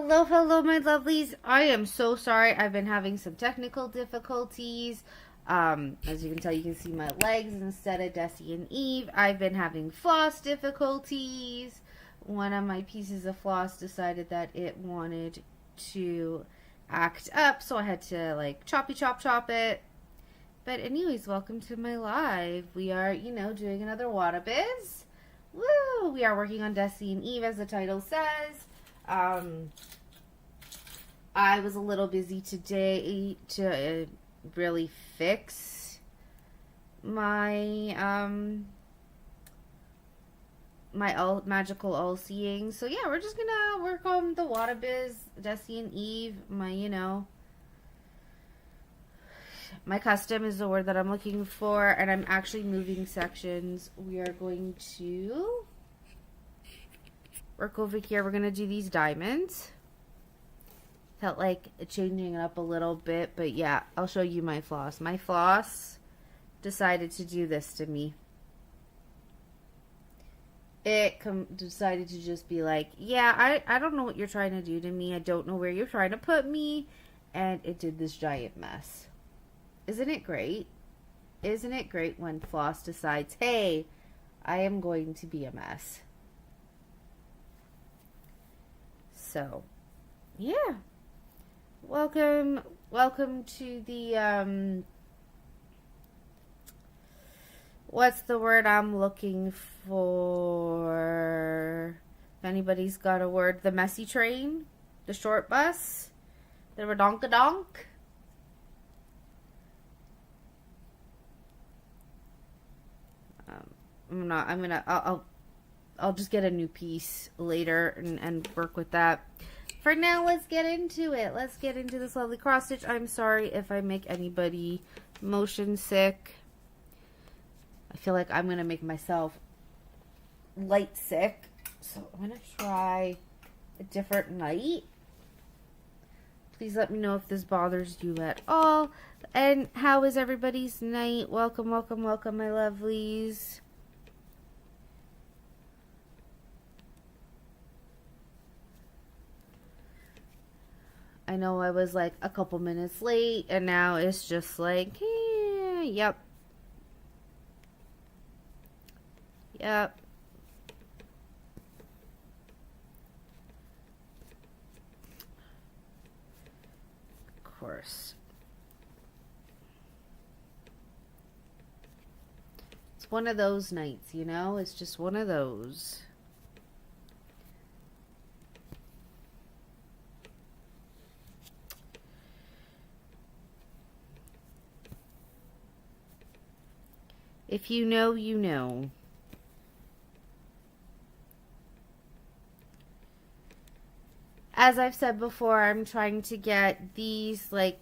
Hello, hello, my lovelies. I am so sorry. I've been having some technical difficulties. As you can tell, you can see my legs instead of Deci and Eve. I've been having floss difficulties. One of my pieces of floss decided that it wanted to act up, so I had to like choppy chop it. But anyways, welcome to my live. We are, doing another water biz. Woo! We are working on Deci and Eve, as the title says. I was a little busy today to really fix my magical all-seeing. So yeah, we're just gonna work on the water biz, Deci and Eve. My custom is the word that I'm looking for, and I'm actually moving sections. We are going to work over here. We're going to do these diamonds. Felt like changing it up a little bit, but yeah, I'll show you my floss. My floss decided to do this to me. It decided to just be like, yeah, I don't know what you're trying to do to me. I don't know where you're trying to put me. And it did this giant mess. Isn't it great? Isn't it great when floss decides, hey, I am going to be a mess? So, yeah. Welcome to the, what's the word I'm looking for? If anybody's got a word, the messy train, the short bus, the redonka-donk. I'll just get a new piece later and work with that. For now, let's get into it. Let's get into this lovely cross stitch. I'm sorry if I make anybody motion sick. I feel like I'm going to make myself light sick. So I'm going to try a different night. Please let me know if this bothers you at all. And how is everybody's night? Welcome, welcome, welcome, my lovelies. I know I was like a couple minutes late, and now it's just like, yep. Yep. Of course. It's one of those nights, It's just one of those. If you know, you know. As I've said before, I'm trying to get these, I'm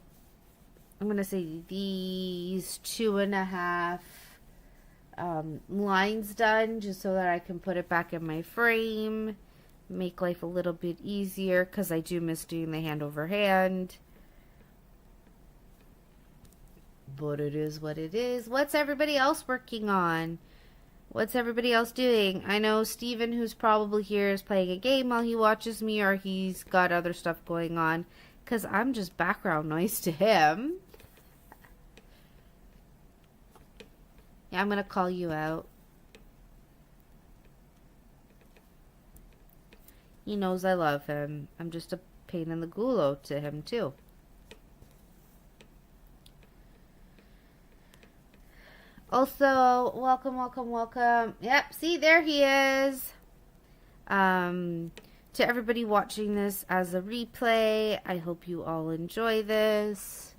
going to say these 2.5 lines done, just so that I can put it back in my frame. Make life a little bit easier, because I do miss doing the hand over hand. But it is what it is. What's everybody else working on? What's everybody else doing? I know Steven, who's probably here, is playing a game while he watches me, or he's got other stuff going on, because I'm just background noise to him. Yeah, I'm going to call you out. He knows I love him. I'm just a pain in the gulo to him, too. Also, welcome, welcome, welcome. Yep, see, there he is. To everybody watching this as a replay, I hope you all enjoy this.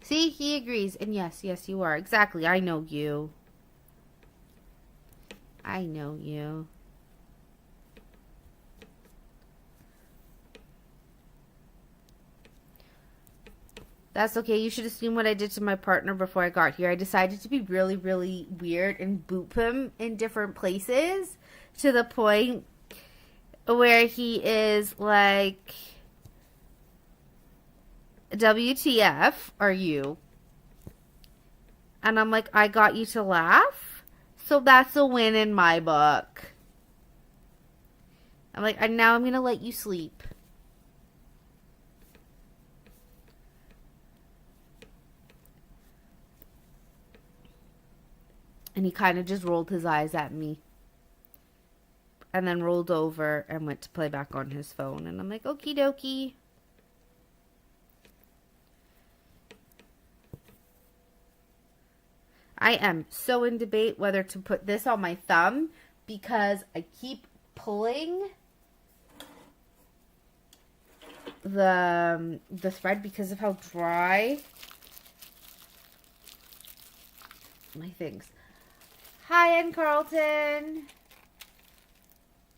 See, he agrees. And yes, you are. Exactly, I know you. I know you. That's okay. You should have seen what I did to my partner before I got here. I decided to be really, really weird and boop him in different places to the point where he is like, WTF are you? And I'm like, I got you to laugh? So that's a win in my book. I'm like, and now I'm going to let you sleep. And he kind of just rolled his eyes at me. And then rolled over and went to play back on his phone. And I'm like, okie dokie. I am so in debate whether to put this on my thumb because I keep pulling the thread because of how dry my things. Hi, Ann Carlton.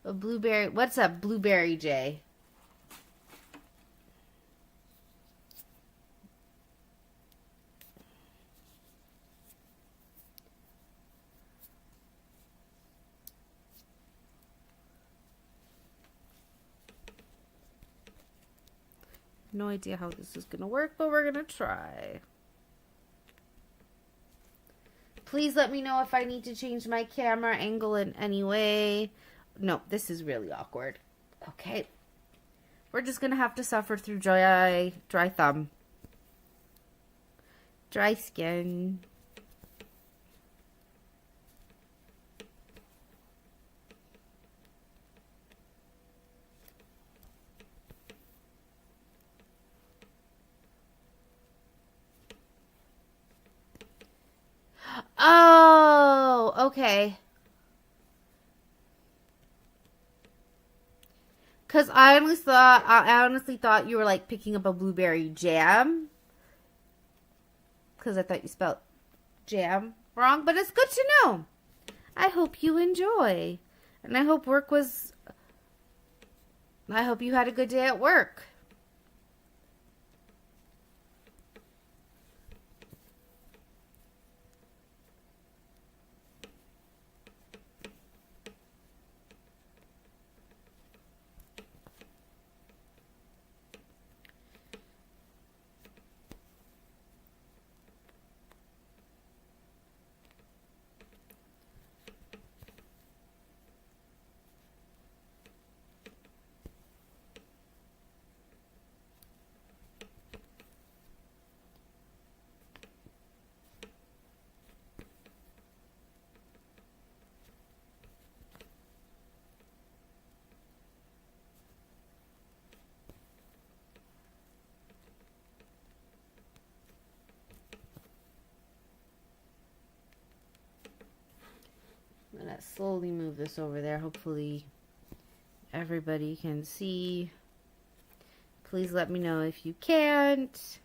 A blueberry. What's up, Blueberry J? No idea how this is going to work, but we're going to try. Please let me know if I need to change my camera angle in any way. No, this is really awkward. Okay. We're just going to have to suffer through dry thumb. Dry skin. Oh, okay. Because I honestly thought you were like picking up a blueberry jam. Because I thought you spelled jam wrong. But it's good to know. I hope you enjoy. And I hope I hope you had a good day at work. I'm going to slowly move this over there. Hopefully everybody can see. Please let me know if you can't.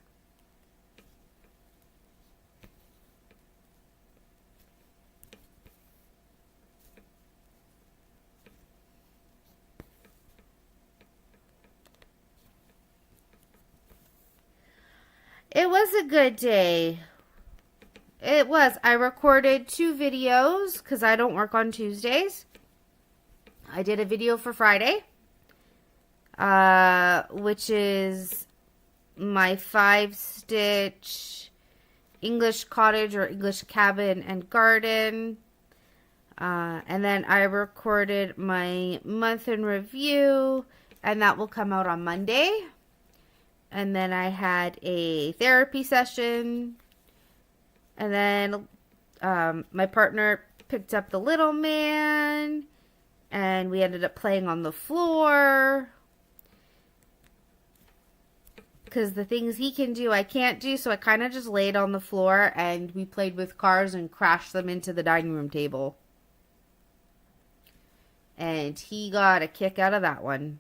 It was a good day. It was. I recorded 2 videos because I don't work on Tuesdays. I did a video for Friday, which is my 5-stitch English cottage or English cabin and garden. And then I recorded my month in review, and that will come out on Monday. And then I had a therapy session. And then my partner picked up the little man. And we ended up playing on the floor. Because the things he can do, I can't do. So I kind of just laid on the floor. And we played with cars and crashed them into the dining room table. And he got a kick out of that one.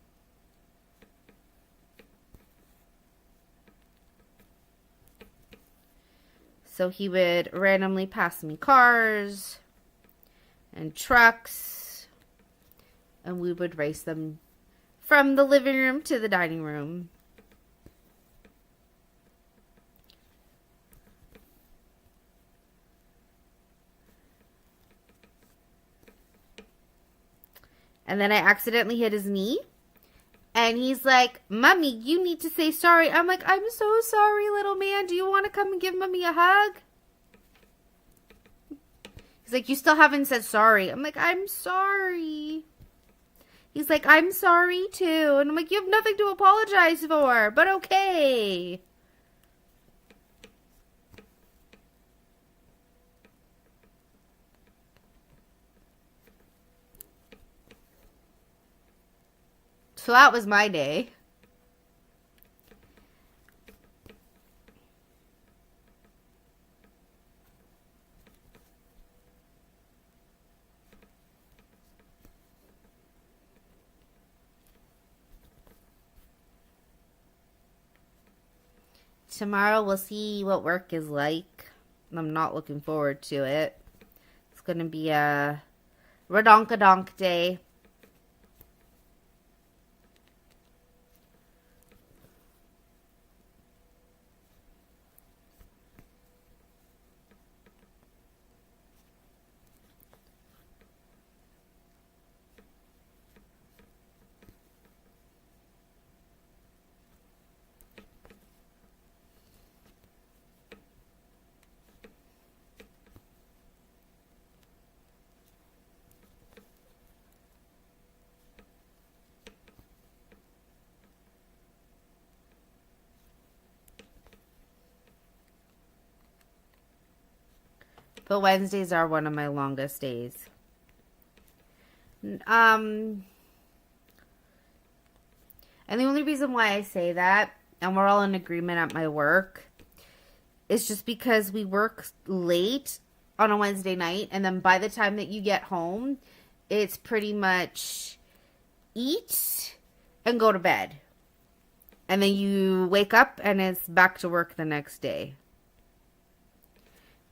So he would randomly pass me cars and trucks, and we would race them from the living room to the dining room. And then I accidentally hit his knee. And he's like, Mommy, you need to say sorry. I'm like, I'm so sorry, little man. Do you want to come and give Mommy a hug? He's like, you still haven't said sorry. I'm like, I'm sorry. He's like, I'm sorry too. And I'm like, you have nothing to apologize for, but okay. So that was my day. Tomorrow we'll see what work is like. I'm not looking forward to it. It's going to be a redonkadonk day. But Wednesdays are one of my longest days. And the only reason why I say that, and we're all in agreement at my work, is just because we work late on a Wednesday night, and then by the time that you get home, it's pretty much eat and go to bed. And then you wake up and it's back to work the next day.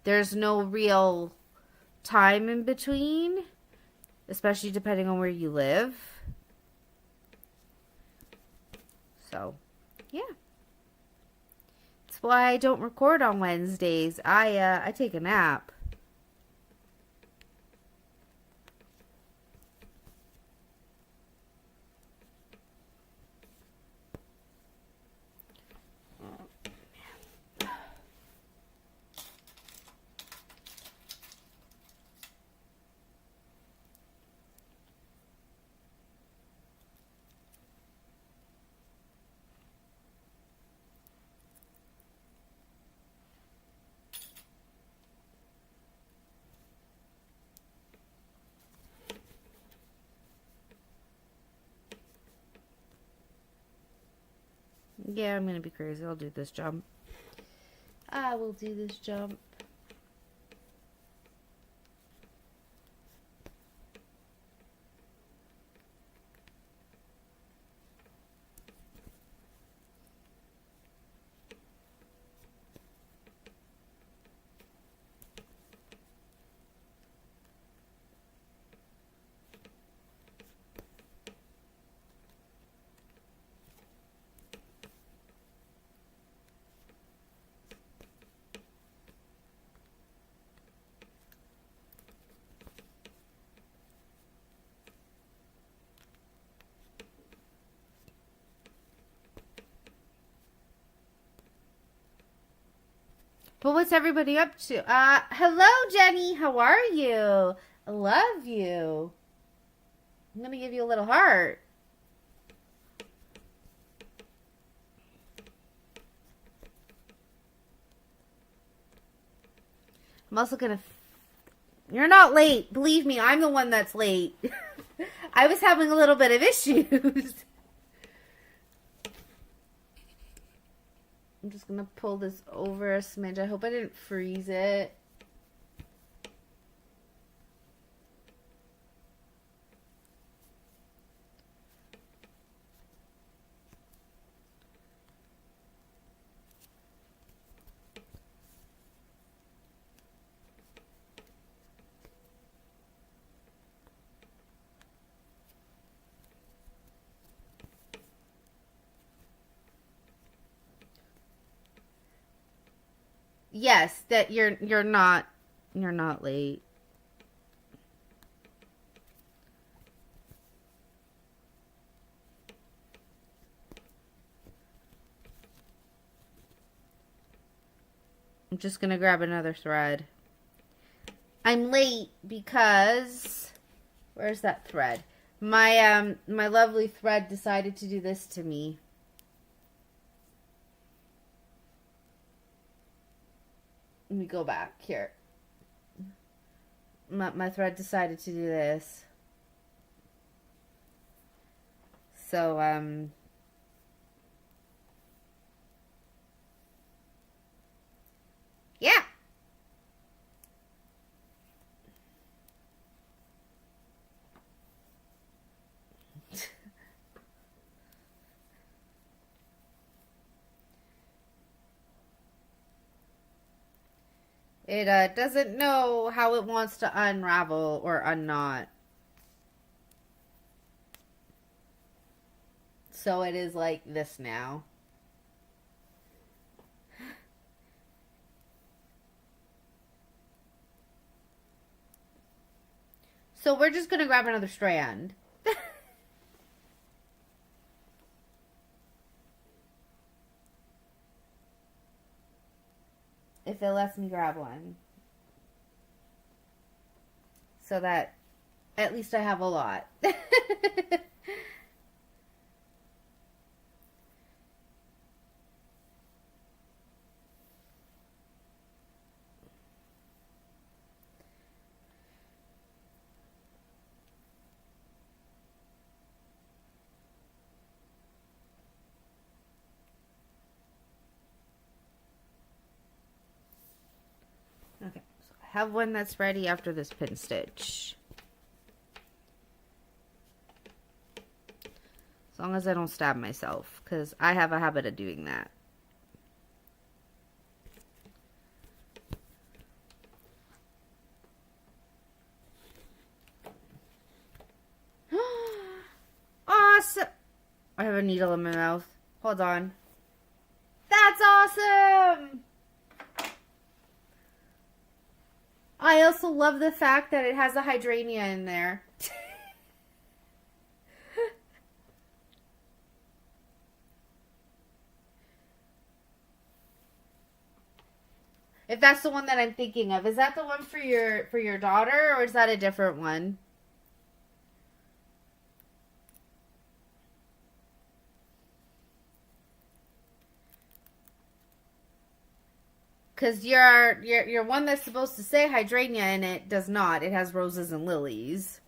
There's no real time in between, especially depending on where you live. So, yeah. That's why I don't record on Wednesdays. I take a nap. Yeah, I'm gonna be crazy. I'll do this jump. I will do this jump. But what's everybody up to? Hello, Jenny. How are you? I love you. I'm going to give you a little heart. I'm also going to... You're not late. Believe me, I'm the one that's late. I was having a little bit of issues. I'm just going to pull this over a smidge. I hope I didn't freeze it. Yes, that you're not late. I'm just gonna grab another thread. I'm late because where's that thread? My lovely thread decided to do this to me. Let me go back here. My thread decided to do this. So, yeah. It doesn't know how it wants to unravel or unknot. So it is like this now. So we're just going to grab another strand. If it lets me grab one. So that at least I have a lot. Okay, so I have one that's ready after this pin stitch. As long as I don't stab myself, because I have a habit of doing that. Awesome! I have a needle in my mouth. Hold on. That's awesome! I also love the fact that it has a hydrangea in there. If that's the one that I'm thinking of. Is that the one for your daughter, or is that a different one? Because your one that's supposed to say hydrangea in it does not. It has roses and lilies.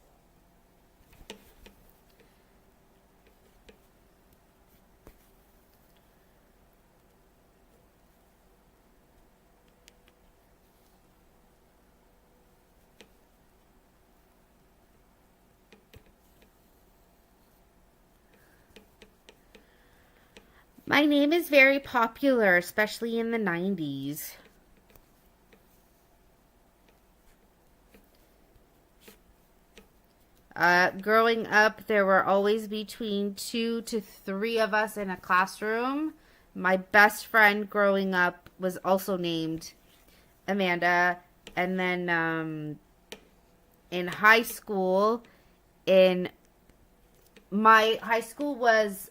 My name is very popular, especially in the 90s. Growing up, there were always between 2 to 3 of us in a classroom. My best friend growing up was also named Amanda. And then in high school, my high school was,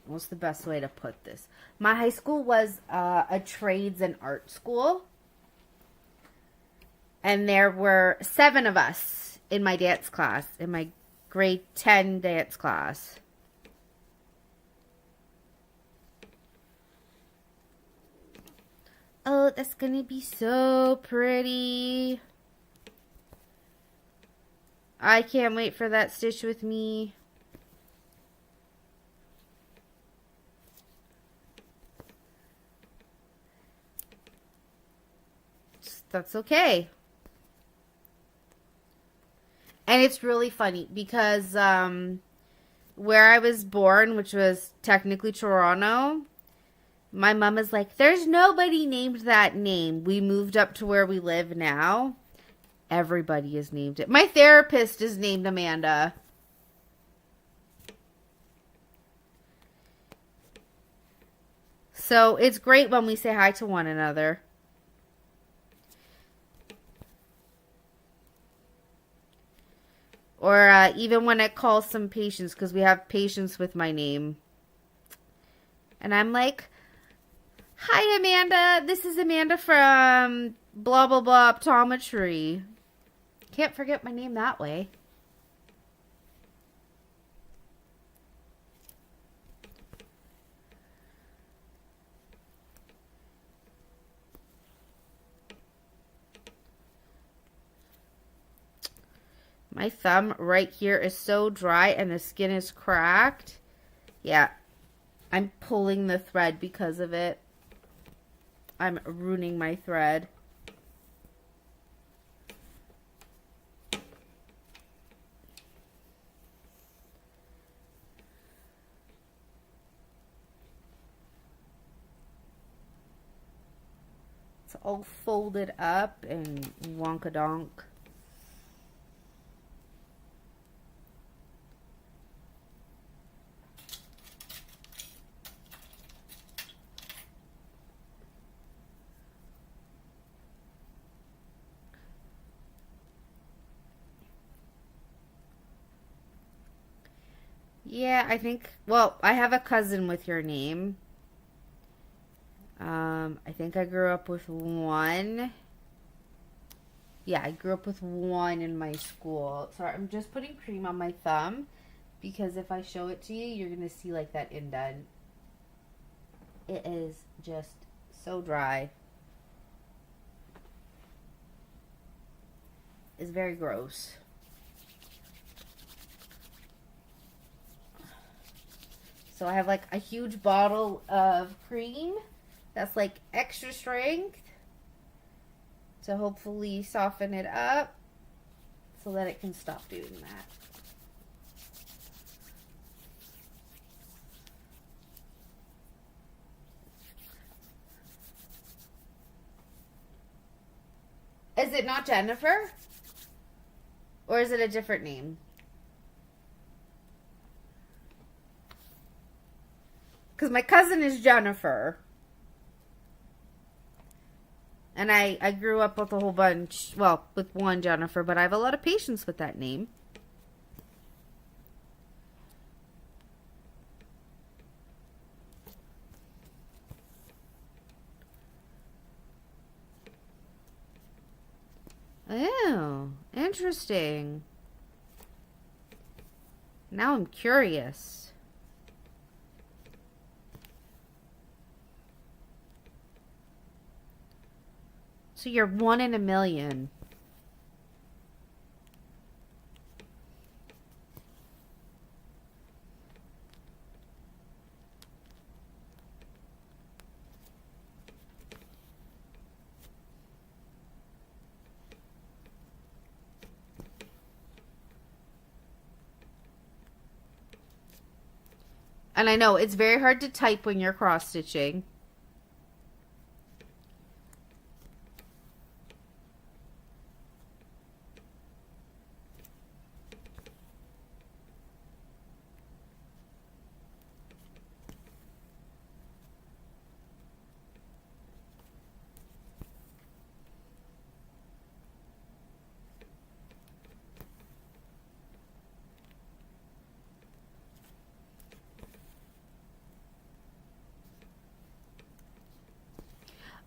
what's the best way to put this? My high school was a trades and art school. And there were 7 of us in my dance class, in my grade 10 dance class. Oh, that's gonna be so pretty. I can't wait for that stitch with me. That's okay. And it's really funny because where I was born, which was technically Toronto, my mom is like, there's nobody named that name. We moved up to where we live now. Everybody is named it. My therapist is named Amanda. So it's great when we say hi to one another. Or even when I call some patients, because we have patients with my name. And I'm like, hi, Amanda. This is Amanda from blah, blah, blah optometry. Can't forget my name that way. My thumb right here is so dry and the skin is cracked. Yeah, I'm pulling the thread because of it. I'm ruining my thread. It's all folded up and wonkadonk. Yeah, I think, well, I have a cousin with your name. I think I grew up with one. Yeah, I grew up with one in my school. Sorry, I'm just putting cream on my thumb because if I show it to you, you're going to see like that indent. It is just so dry. It's very gross. So I have like a huge bottle of cream that's like extra strength to hopefully soften it up so that it can stop doing that. Is it not Jennifer? Or is it a different name? Because my cousin is Jennifer. And I grew up with a whole bunch, well, with one Jennifer, but I have a lot of patience with that name. Oh, interesting. Now I'm curious. So you're 1 in a million. And I know it's very hard to type when you're cross stitching.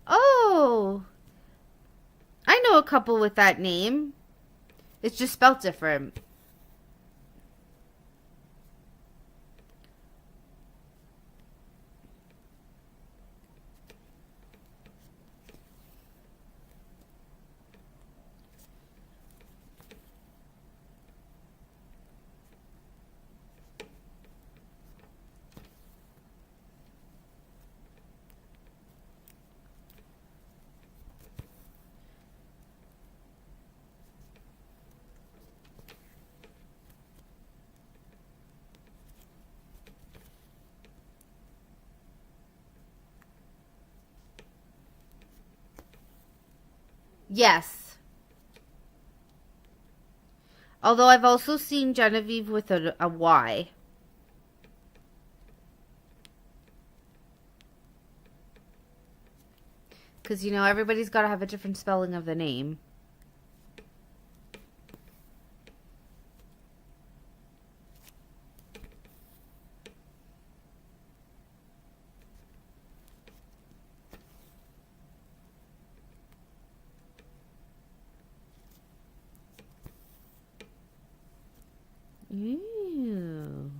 Oh, I know a couple with that name. It's just spelled different. Yes. Although I've also seen Genevieve with a Y. Because, you know, everybody's got to have a different spelling of the name. Ew.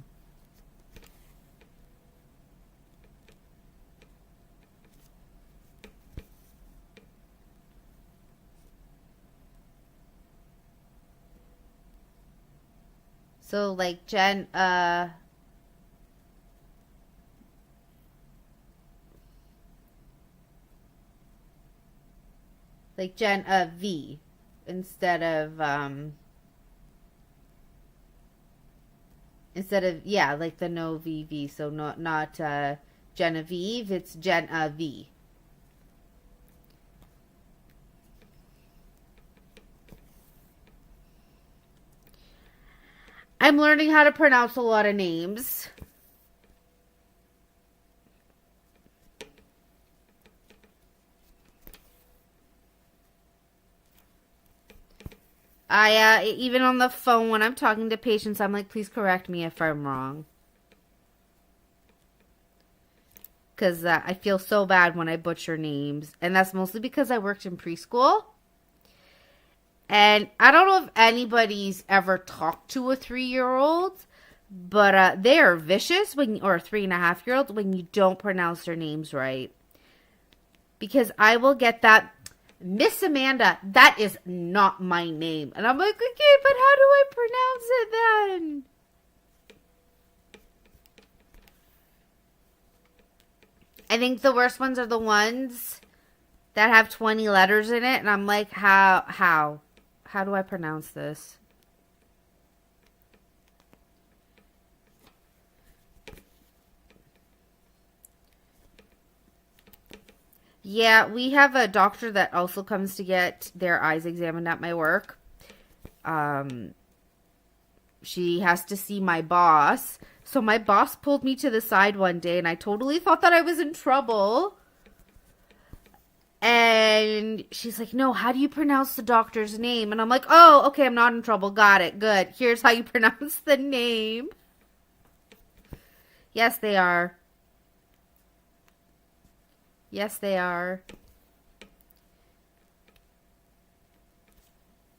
So like V instead of yeah, like the no VV. So not Genevieve, it's V. I'm learning how to pronounce a lot of names. Even on the phone when I'm talking to patients, I'm like, please correct me if I'm wrong. Because I feel so bad when I butcher names. And that's mostly because I worked in preschool. And I don't know if anybody's ever talked to a 3-year-old, but they are vicious or a 3.5-year-old when you don't pronounce their names right. Because I will get that, Miss Amanda, that is not my name. And I'm like, okay, but how do I pronounce it then? I think the worst ones are the ones that have 20 letters in it. And I'm like, how do I pronounce this? Yeah, we have a doctor that also comes to get their eyes examined at my work. She has to see my boss. So my boss pulled me to the side one day and I totally thought that I was in trouble. And she's like, no, how do you pronounce the doctor's name? And I'm like, oh, okay, I'm not in trouble. Got it. Good. Here's how you pronounce the name. Yes, they are. Yes, they are.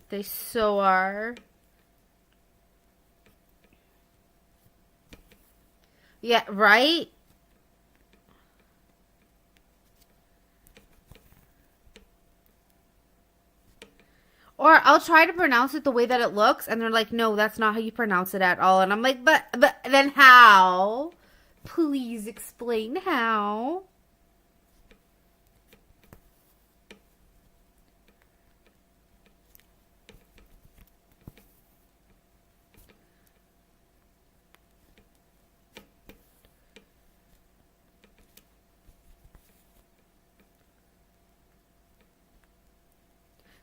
They so are. Yeah, right? Or I'll try to pronounce it the way that it looks, and they're like, no, that's not how you pronounce it at all. And I'm like, but then how? Please explain how.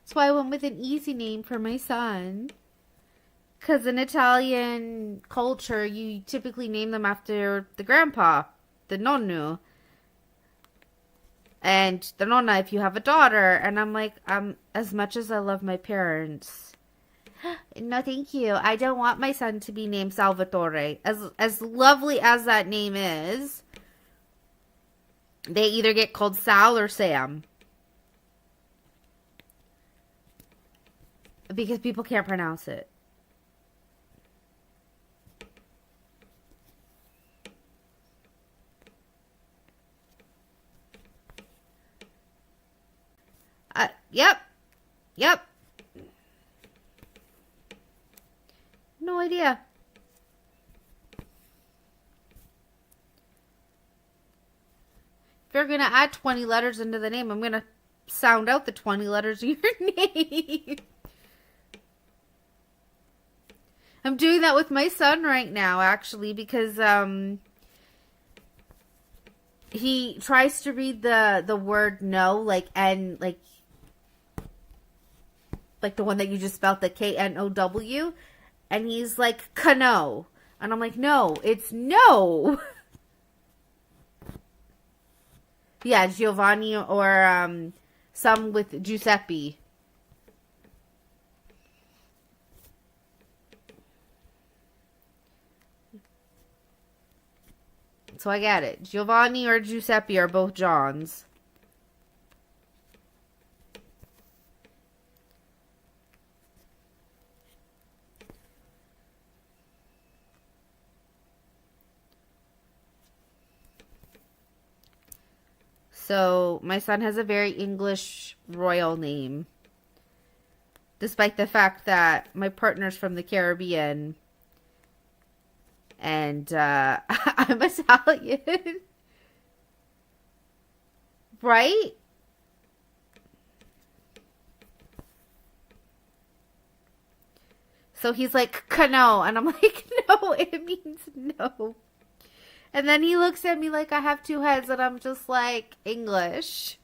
That's why I went with an easy name for my son. Because in Italian culture, you typically name them after the grandpa, the nonno. And the nonna if you have a daughter. And I'm like, as much as I love my parents, no thank you. I don't want my son to be named Salvatore. As lovely as that name is, they either get called Sal or Sam. Because people can't pronounce it. Yep. No idea. If you're going to add 20 letters into the name, I'm going to sound out the 20 letters of your name. I'm doing that with my son right now, actually, because he tries to read the word no, like the one that you just spelled, the Know, and he's like, cano. And I'm like, no, it's no. Yeah, Giovanni or some with Giuseppe. So I get it. Giovanni or Giuseppe are both Johns. So my son has a very English royal name. Despite the fact that my partner's from the Caribbean. And I'm Italian. Right? So he's like, no. And I'm like, no, it means no. And then he looks at me like I have two heads, and I'm just like, English.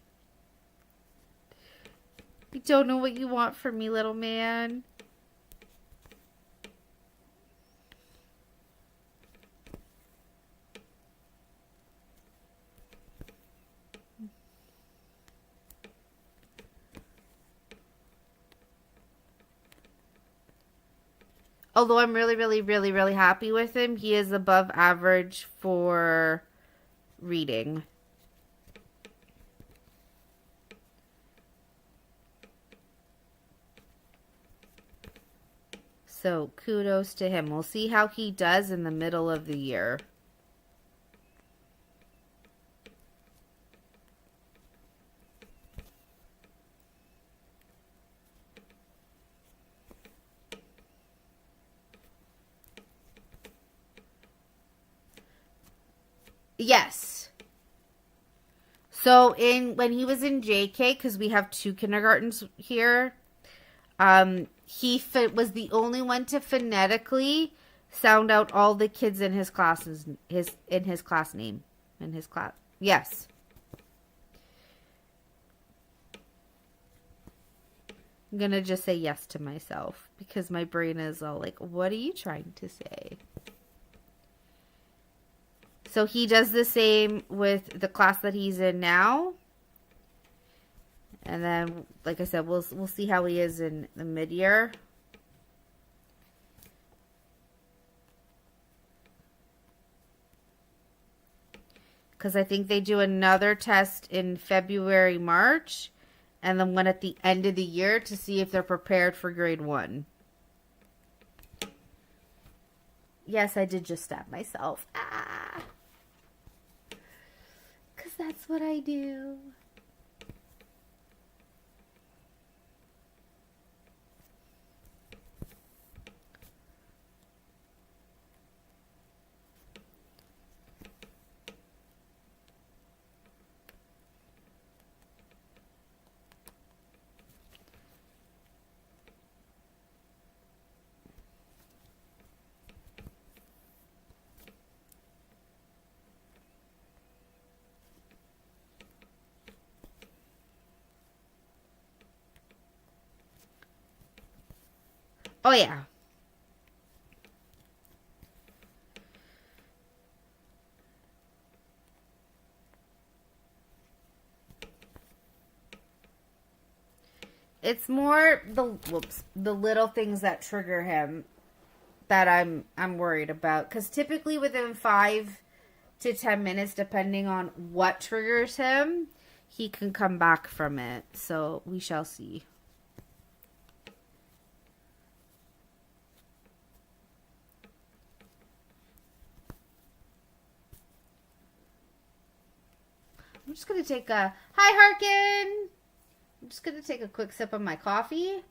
I don't know what you want from me, little man. Although I'm really, really, really, really happy with him, he is above average for reading. So kudos to him. We'll see how he does in the middle of the year. Yes. So when he was in JK, because we have two kindergartens here, he was the only one to phonetically sound out all the kids in his class name. Yes. I'm gonna just say yes to myself because my brain is all like, what are you trying to say? So he does the same with the class that he's in now. And then, like I said, we'll see how he is in the mid-year. Because I think they do another test in February, March, and then one at the end of the year to see if they're prepared for grade 1. Yes, I did just stab myself. Ah! Because that's what I do. Oh, yeah. It's more the little things that trigger him that I'm worried about. Because typically within 5 to 10 minutes, depending on what triggers him, he can come back from it. So we shall see. I'm just going to take a... Hi, Harkin! I'm just going to take a quick sip of my coffee.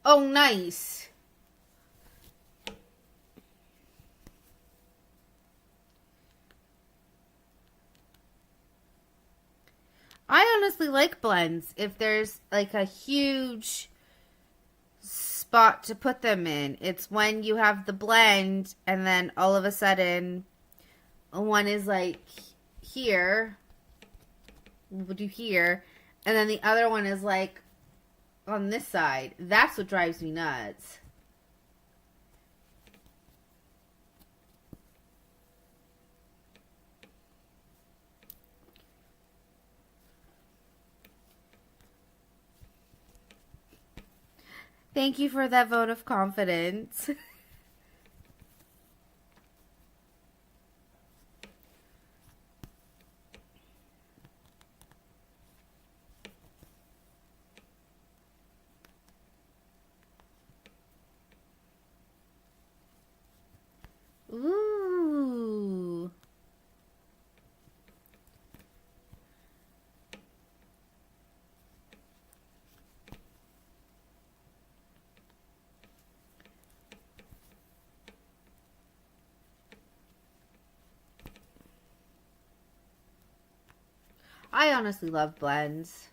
Oh, nice. I honestly like blends if there's like a huge spot to put them in. It's when you have the blend and then all of a sudden one is like here, we'll do here, and then the other one is like on this side. That's what drives me nuts. Thank you for that vote of confidence. Ooh. I honestly love blends.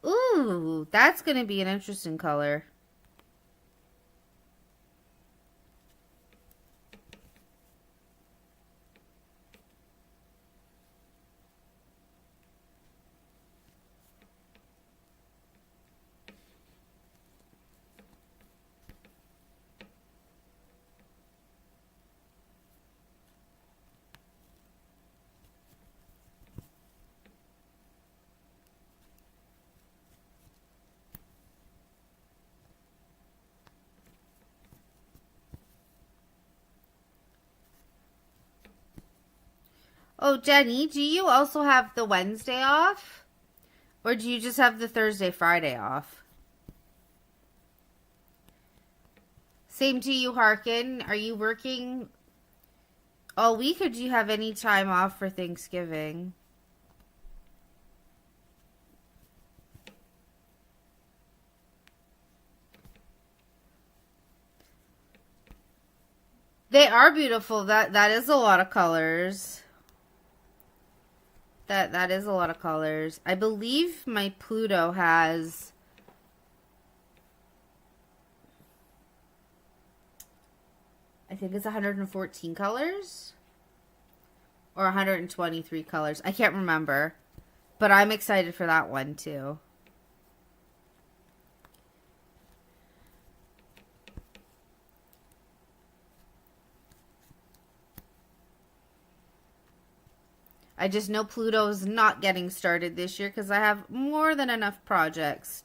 Ooh, that's going to be an interesting color. Oh, Jenny, do you also have the Wednesday off? Or do you just have the Thursday, Friday off? Same to you, Harkin. Are you working all week or do you have any time off for Thanksgiving? They are beautiful. That is a lot of colors. That is a lot of colors. I believe my Pluto has I think it's 114 colors or 123 colors. I can't remember. But I'm excited for that one too. I just know Pluto's not getting started this year because I have more than enough projects.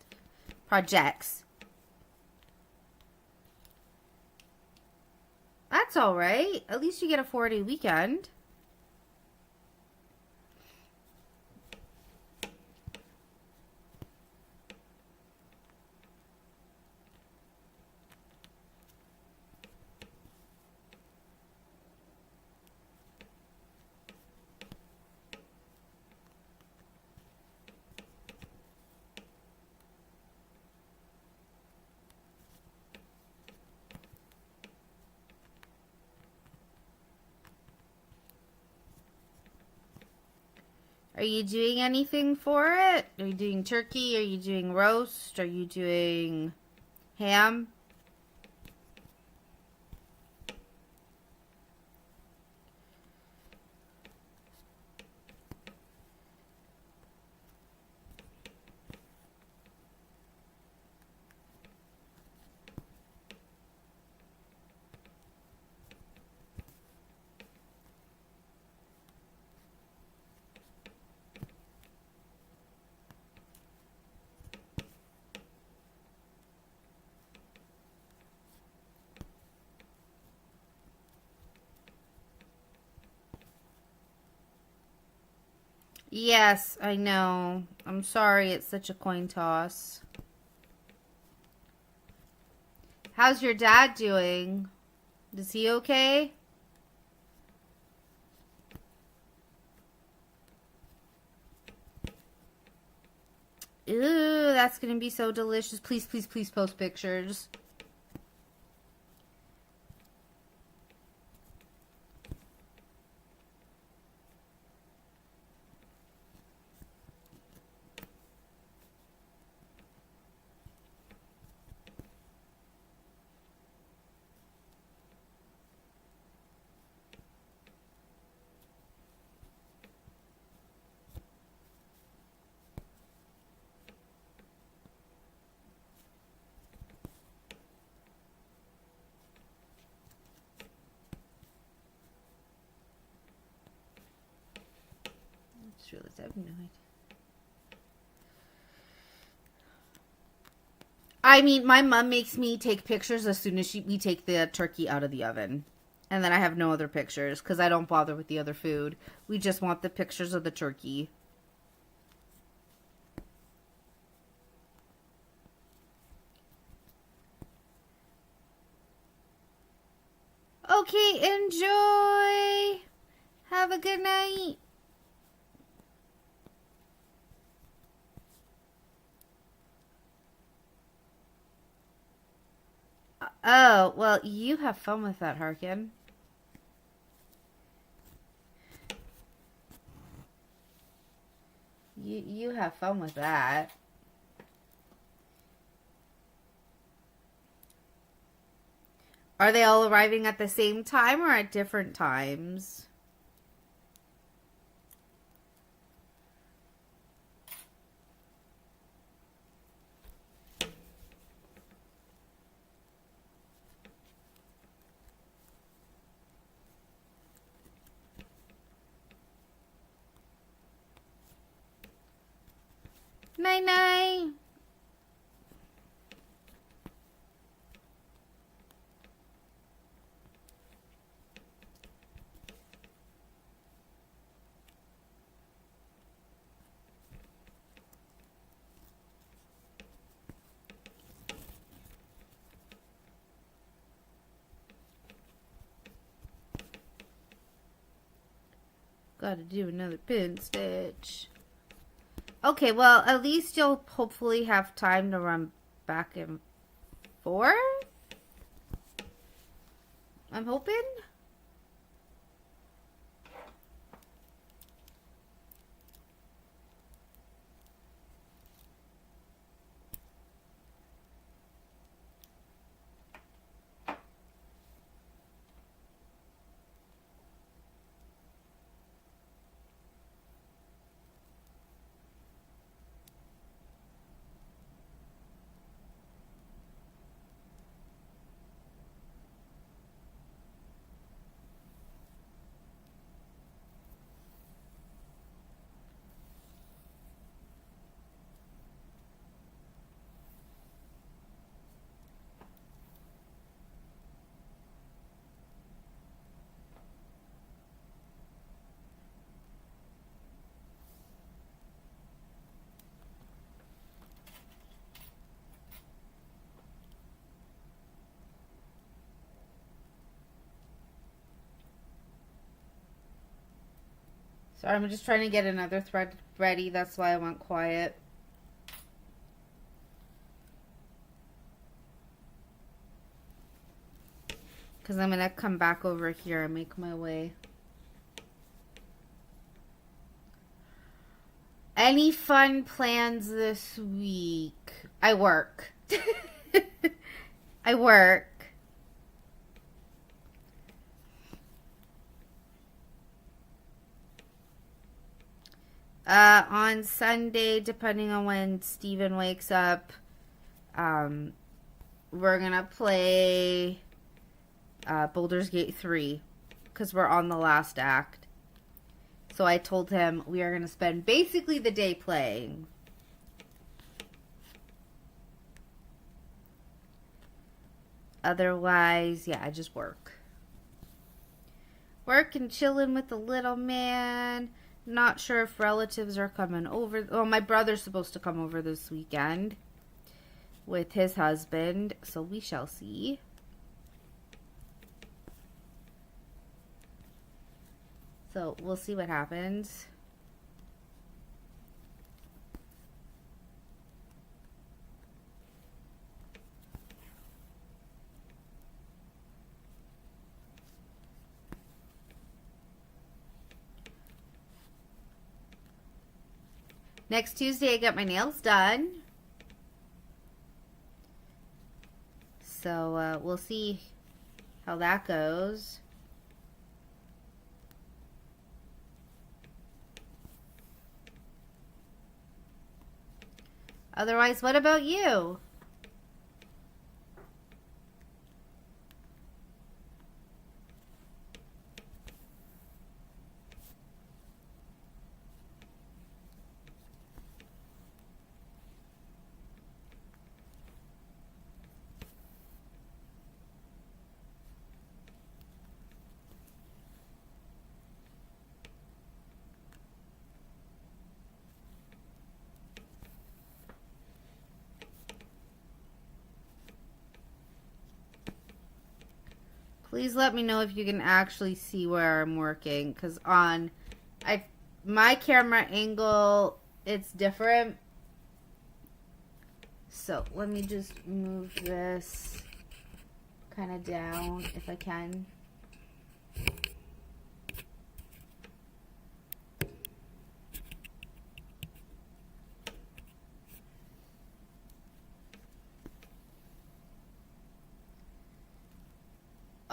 That's all right. At least you get a 4-day weekend. Are you doing anything for it? Are you doing turkey? Are you doing roast? Are you doing ham? Yes, I know. I'm sorry it's such a coin toss. How's your dad doing? Is he okay? Ooh, that's gonna be so delicious. Please, please, please post pictures. I have no idea. I mean, my mom makes me take pictures as soon as we take the turkey out of the oven. And then I have no other pictures because I don't bother with the other food. We just want the pictures of the turkey. Okay, enjoy. Have a good night. Oh, well, you have fun with that, Harkin. You have fun with that. Are they all arriving at the same time or at different times? Night night. Gotta do another pin stitch. Okay, well, at least you'll hopefully have time to run back and forth. I'm hoping. Sorry, I'm just trying to get another thread ready. That's why I went quiet. Because I'm going to come back over here and make my way. Any fun plans this week? I work. I work. On Sunday, depending on when Steven wakes up, we're gonna play Baldur's Gate 3 because we're on the last act. So I told him we are gonna spend basically the day playing. Otherwise, yeah, I just work. Work and chilling with the little man. Not sure if relatives are coming over. Oh, my brother's supposed to come over this weekend with his husband, so we shall see. So we'll see what happens. Next Tuesday, I get my nails done. So we'll see how that goes. Otherwise, what about you? Please let me know if you can actually see where I'm working, because on my camera angle, it's different. So let me just move this kind of down if I can.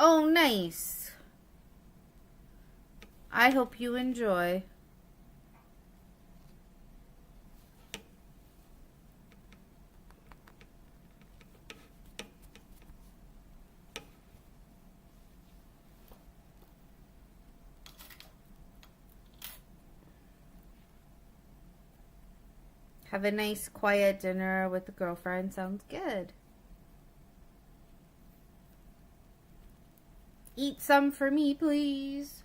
Oh, nice. I hope you enjoy. Have a nice quiet dinner with a girlfriend. Sounds good. Eat some for me, please.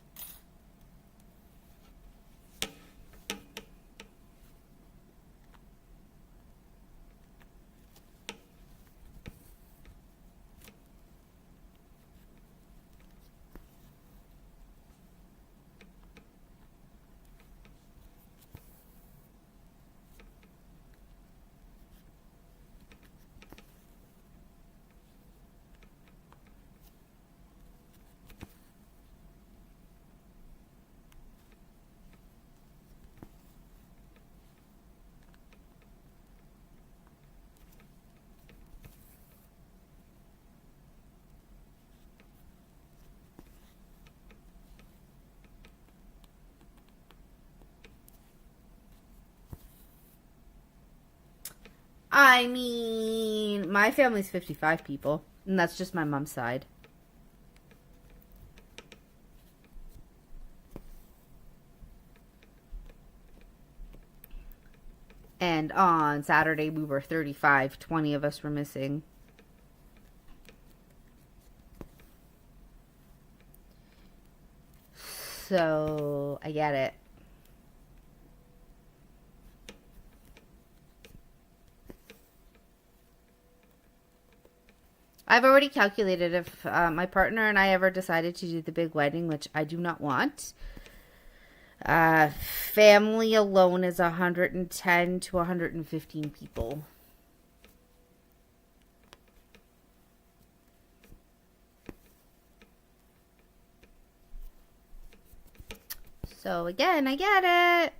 I mean, my family's 55 people, and that's just my mom's side. And on Saturday, we were 35. 20 of us were missing. So, I get it. I've already calculated if my partner and I ever decided to do the big wedding, which I do not want. Family alone is 110 to 115 people. So again, I get it.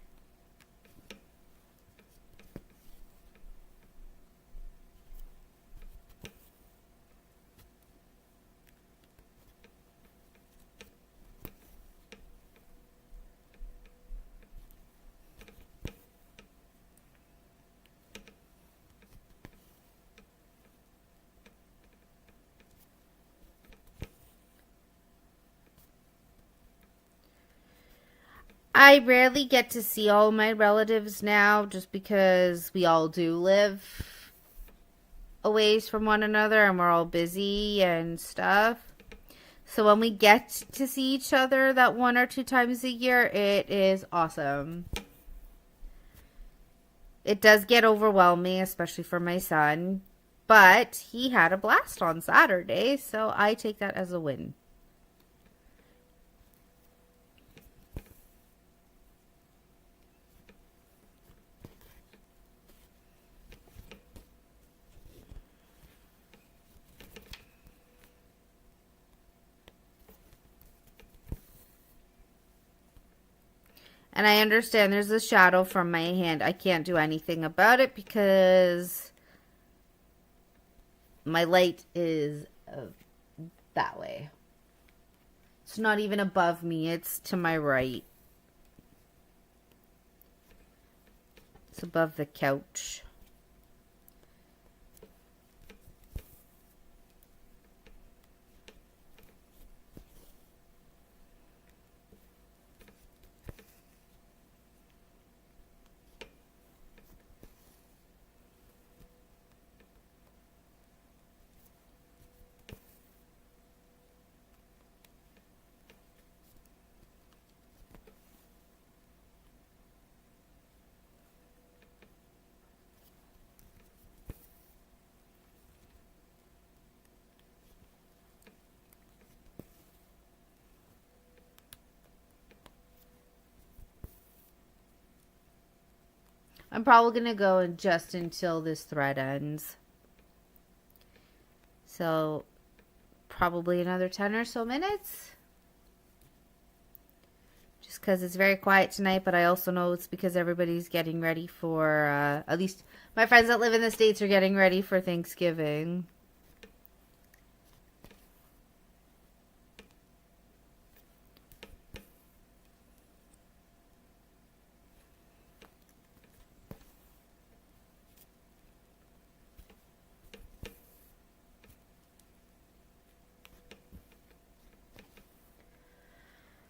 I rarely get to see all my relatives now just because we all do live a ways from one another and we're all busy and stuff. So when we get to see each other that 1 or 2 times a year, it is awesome. It does get overwhelming, especially for my son, but he had a blast on Saturday, so I take that as a win. And I understand there's a shadow from my hand. I can't do anything about it because my light is that way. It's not even above me. It's to my right. It's above the couch. I'm probably going to go just until this thread ends. So probably another 10 or so minutes. Just because it's very quiet tonight, but I also know it's because everybody's getting ready for, at least my friends that live in the States are getting ready for Thanksgiving.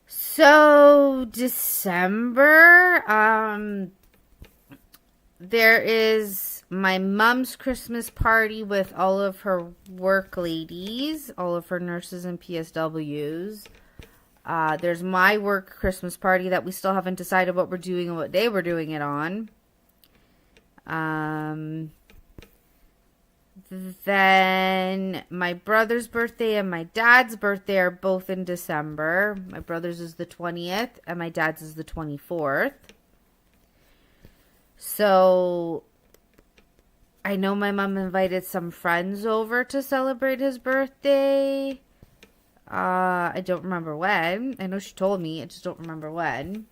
So December, there is my mom's Christmas party with all of her work ladies, all of her nurses and PSWs. There's my work Christmas party that we still haven't decided what we're doing and what day we're doing it on. Then my brother's birthday and my dad's birthday are both in December. My brother's is the 20th and my dad's is the 24th. So I know my mom invited some friends over to celebrate his birthday. I don't remember when. I know she told me. I just don't remember when.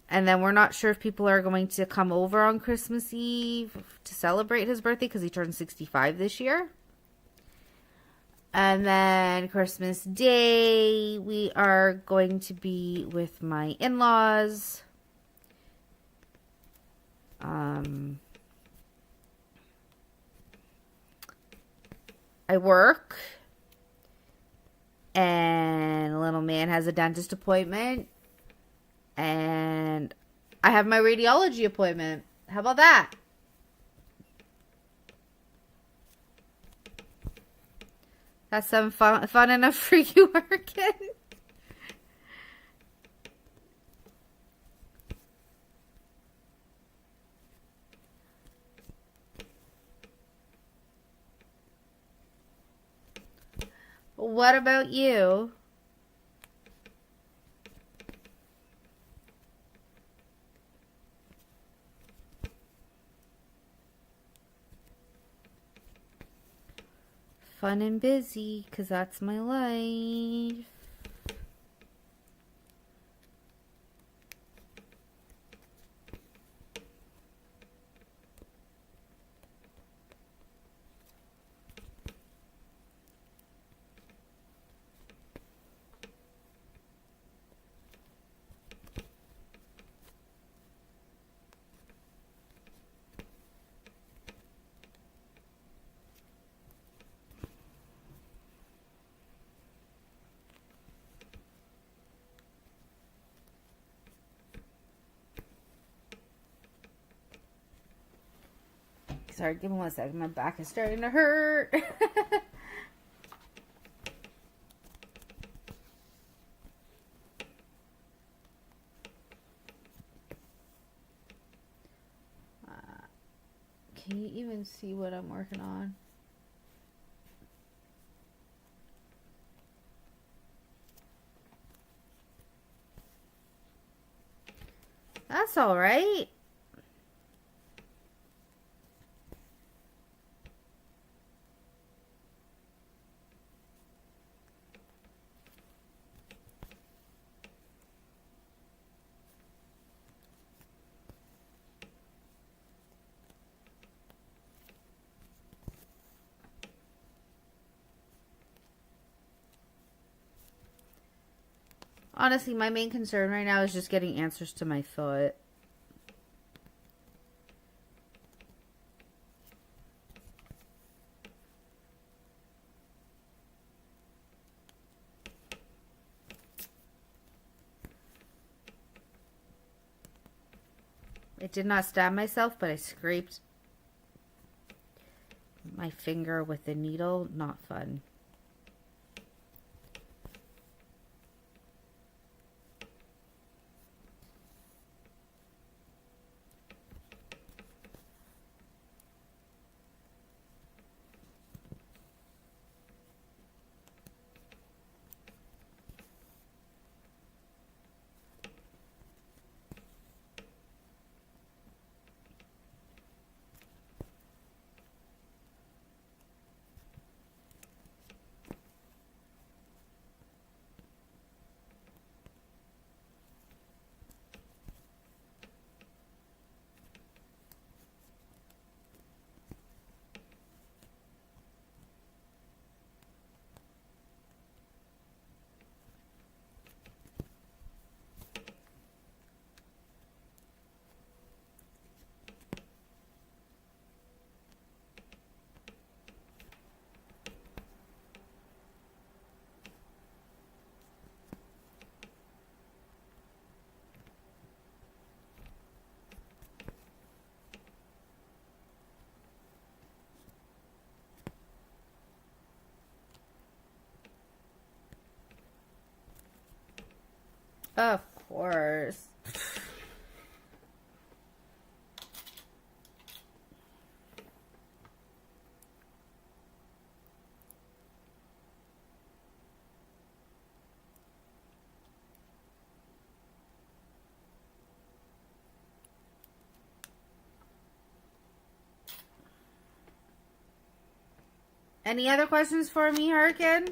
And then we're not sure if people are going to come over on Christmas Eve to celebrate his birthday because he turned 65 this year. And then Christmas Day, we are going to be with my in-laws. I work. And little man has a dentist appointment. And I have my radiology appointment. How about that? That's some fun enough for you working. What about you? Fun and busy, because that's my life. Sorry, give me 1 second. My back is starting to hurt. Can you even see what I'm working on? That's all right. Honestly, my main concern right now is just getting answers to my foot. I did not stab myself, but I scraped my finger with the needle. Not fun. Of course. Any other questions for me, Hurricane?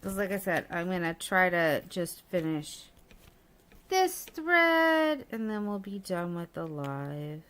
Because like I said, I'm going to try to just finish this thread and then we'll be done with the live.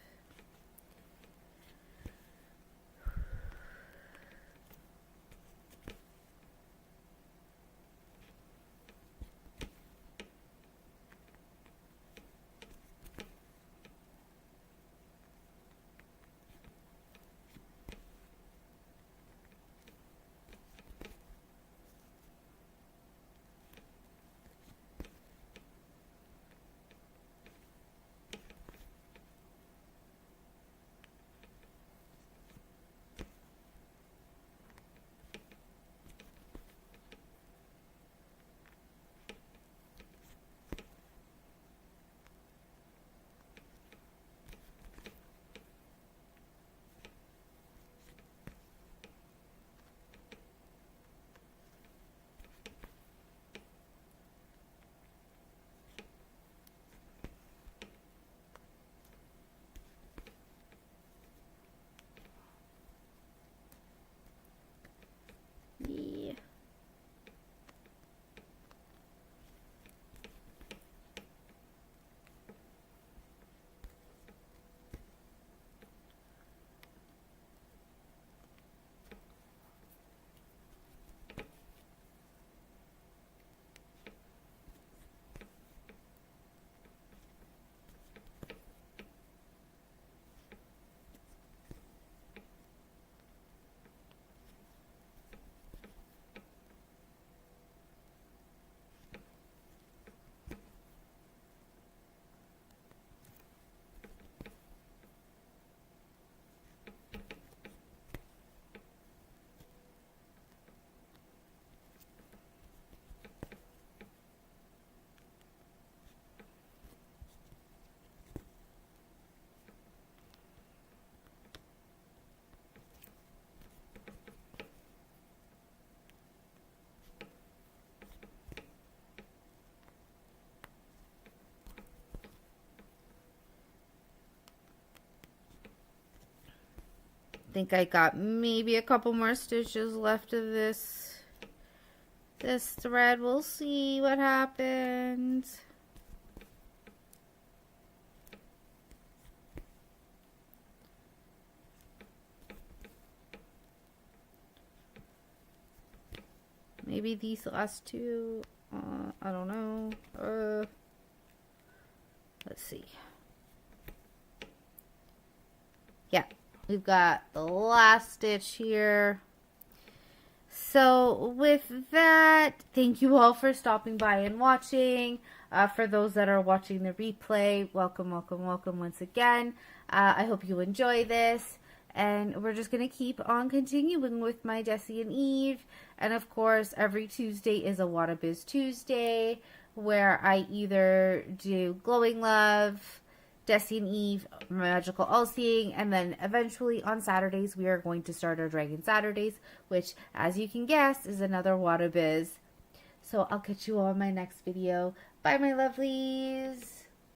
Think I got maybe a couple more stitches left of this thread. We'll see what happens. Maybe these last two. I don't know. Let's see. Yeah. We've got the last stitch here. So with that, thank you all for stopping by and watching. For those that are watching the replay, welcome, welcome, welcome once again. I hope you enjoy this. And we're just going to keep on continuing with my Deci and Eve. And of course, every Tuesday is a Wadabiz Tuesday, where I either do Glowing Love, Deci and Eve, Magical All-Seeing, and then eventually on Saturdays we are going to start our Dragon Saturdays, which, as you can guess, is another water biz. So I'll catch you all in my next video. Bye, my lovelies!